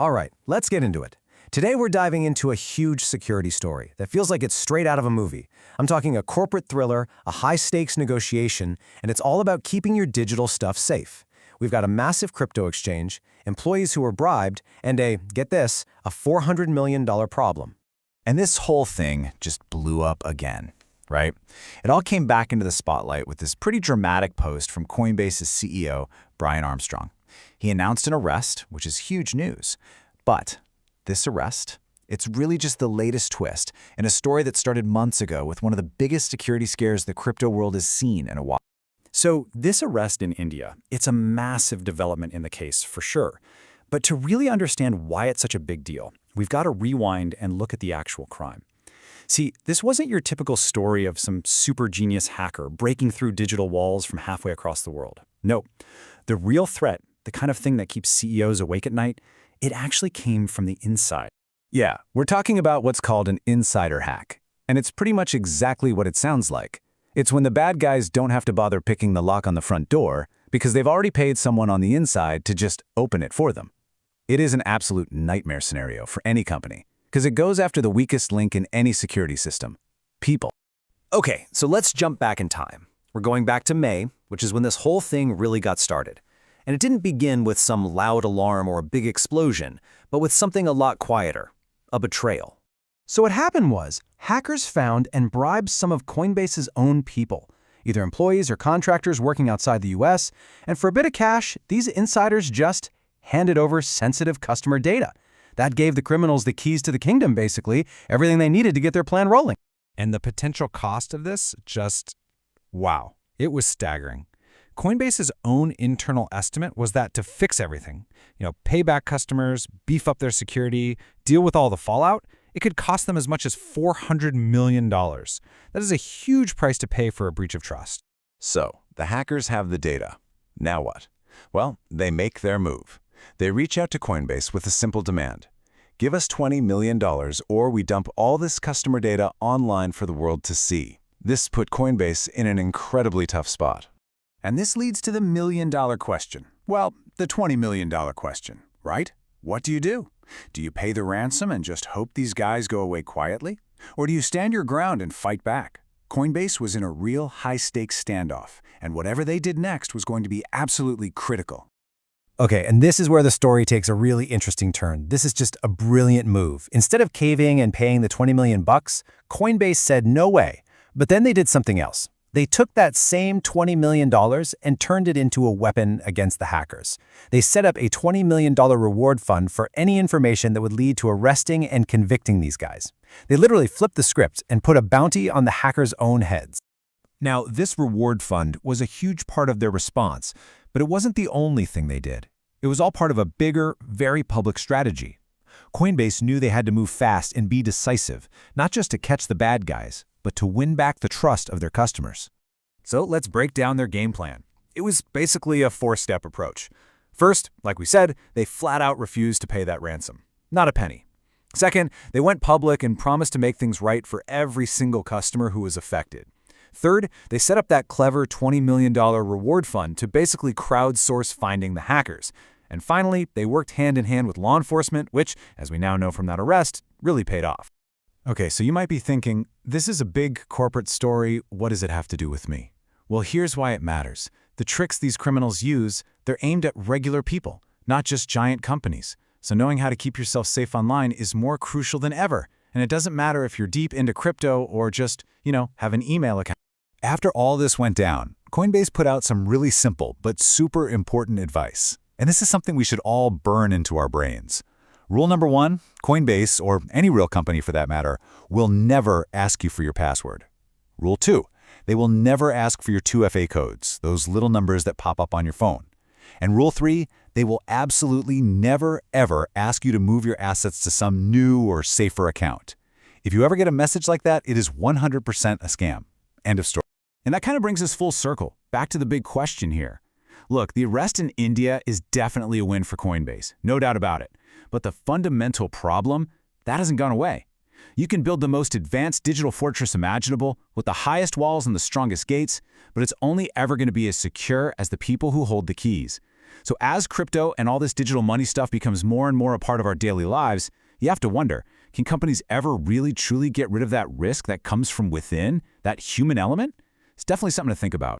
All right, let's get into it. Today we're diving into a huge security story that feels like it's straight out of a movie. I'm talking a corporate thriller, a high-stakes negotiation, and it's all about keeping your digital stuff safe. We've got a massive crypto exchange, employees who were bribed, and get this, a $400 million problem. And this whole thing just blew up again, right? It all came back into the spotlight with this pretty dramatic post from Coinbase's CEO, Brian Armstrong. He announced an arrest, which is huge news. But this arrest, it's really just the latest twist in a story that started months ago with one of the biggest security scares the crypto world has seen in a while. So this arrest in India, it's a massive development in the case for sure. But to really understand why it's such a big deal, we've got to rewind and look at the actual crime. See, this wasn't your typical story of some super genius hacker breaking through digital walls from halfway across the world. No, the real threat, the kind of thing that keeps CEOs awake at night, it actually came from the inside. Yeah, we're talking about what's called an insider hack. And it's pretty much exactly what it sounds like. It's when the bad guys don't have to bother picking the lock on the front door because they've already paid someone on the inside to just open it for them. It is an absolute nightmare scenario for any company because it goes after the weakest link in any security system: people. Okay, so let's jump back in time. We're going back to May, which is when this whole thing really got started. And it didn't begin with some loud alarm or a big explosion, but with something a lot quieter: a betrayal. So what happened was, hackers found and bribed some of Coinbase's own people, either employees or contractors working outside the US, and for a bit of cash, these insiders just handed over sensitive customer data. That gave the criminals the keys to the kingdom, basically, everything they needed to get their plan rolling. And the potential cost of this wow, it was staggering. Coinbase's own internal estimate was that to fix everything, pay back customers, beef up their security, deal with all the fallout, it could cost them as much as $400 million. That is a huge price to pay for a breach of trust. So, the hackers have the data. Now what? Well, they make their move. They reach out to Coinbase with a simple demand. Give us $20 million or we dump all this customer data online for the world to see. This put Coinbase in an incredibly tough spot. And this leads to the million-dollar question. Well, the $20 million question, right? What do you do? Do you pay the ransom and just hope these guys go away quietly? Or do you stand your ground and fight back? Coinbase was in a real high-stakes standoff, and whatever they did next was going to be absolutely critical. Okay, and this is where the story takes a really interesting turn. This is just a brilliant move. Instead of caving and paying the $20 million, Coinbase said no way. But then they did something else. They took that same $20 million and turned it into a weapon against the hackers. They set up a $20 million reward fund for any information that would lead to arresting and convicting these guys. They literally flipped the script and put a bounty on the hackers' own heads. Now, this reward fund was a huge part of their response, but it wasn't the only thing they did. It was all part of a bigger, very public strategy. Coinbase knew they had to move fast and be decisive, not just to catch the bad guys, but to win back the trust of their customers. So let's break down their game plan. It was basically a four-step approach. First, like we said, they flat out refused to pay that ransom. Not a penny. Second, they went public and promised to make things right for every single customer who was affected. Third, they set up that clever $20 million reward fund to basically crowdsource finding the hackers. And finally, they worked hand in hand with law enforcement, which, as we now know from that arrest, really paid off. Okay, so you might be thinking, this is a big corporate story, what does it have to do with me? Well, here's why it matters. The tricks these criminals use, they're aimed at regular people, not just giant companies. So knowing how to keep yourself safe online is more crucial than ever. And it doesn't matter if you're deep into crypto or just, have an email account. After all this went down, Coinbase put out some really simple but super important advice. And this is something we should all burn into our brains. Rule number 1, Coinbase, or any real company for that matter, will never ask you for your password. Rule 2, they will never ask for your 2FA codes, those little numbers that pop up on your phone. And Rule 3, they will absolutely never, ever ask you to move your assets to some new or safer account. If you ever get a message like that, it is 100% a scam. End of story. And that kind of brings us full circle, back to the big question here. Look, the arrest in India is definitely a win for Coinbase, no doubt about it. But the fundamental problem, that hasn't gone away. You can build the most advanced digital fortress imaginable with the highest walls and the strongest gates, but it's only ever going to be as secure as the people who hold the keys. So as crypto and all this digital money stuff becomes more and more a part of our daily lives, you have to wonder, can companies ever really truly get rid of that risk that comes from within, that human element? It's definitely something to think about.